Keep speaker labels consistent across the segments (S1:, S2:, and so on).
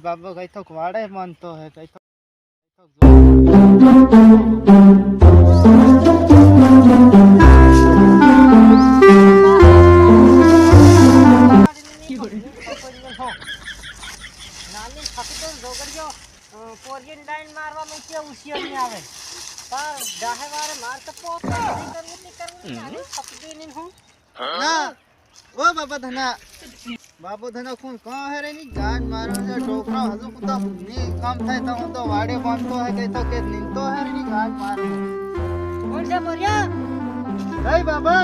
S1: बाबा कहीं तो वाड़े मानतो है कहीं तो
S2: कोरियन डाइन मारवा में क्या उसिया नहीं आवे पर डाहे वाले मार के पोत नहीं करनी नानी फकदे नहीं हूं
S1: ना ओ बाबा धना कौन कहाँ है रे नी जान मारो ने डोकरा हजू कुता नी काम थाय तो हम तो वाड़े बांधतो है कहीं तो के नींदतो है रे नी जान मारो
S2: कौन से मोरिया
S1: कई बाबा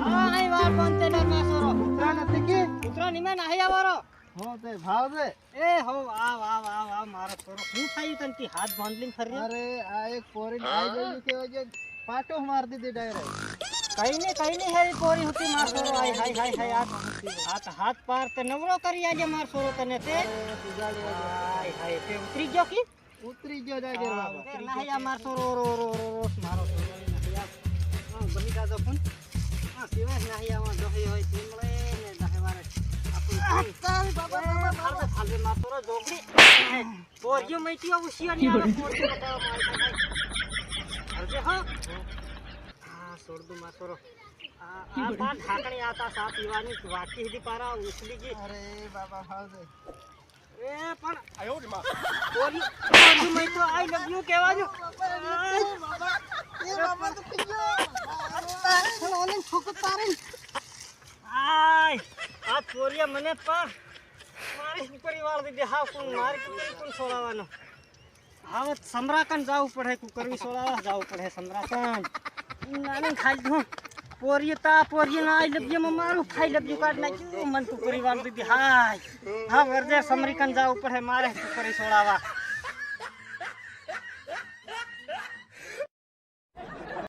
S2: हां आई वार बनते डर ना सोरो
S1: उतरा नती की
S2: उतरा निमे नाही आवारो
S1: हो ते भाव दे
S2: ए हो आ मारो सोरो हूं थाई तनती हाथ बांधलिन फरिया
S1: अरे आ एक पोरी आई गई के वजह पाटो मार दी डायरेक्ट
S2: कहीं नहीं है पोरी होती मार सोरो आई हाय हाथ पार ते नवरो करी आजे मार सोरो तने ते हाय ते उतरी जो की
S1: उतरी जो जागे बाबा
S2: नाही आ मार सोरो रो मारो सोरो नाही आ हां बनी का जो फोन हां सेवा नाही आ जो होय तिमळे ने दहे वारे अपन बाबा खाले मार सोरो जोगड़ी पोरियो मैटियो उसिया नहीं आ पोरी बताओ मार अरे हां छोड़ दो मार सोरो आ बात ढाकणी आता सा पीवानी वाटी हिदी पारा उसली की
S1: अरे बाबा भाव दे
S2: ए पण आयो रे मां पोरी मैं तो आई लव यू केवा जो बाबा ये बाबा तो पियो लोने ठोक तारे आय आ पोरिया मने पर मारे परिवार दे हा कोण मार कोण सोडावानो हाव सम्राकन जाऊ पड़े कुकरवी सोडावा जाऊ पड़े सम्राकन नानी खाई दो पोरिया ना आई लव यू मारू खाई लव यू काट ना क्यों मन तू परिवार दे हाय हां वर्जे समरिकन जाऊ पड़े मारे कुकरी सोडावा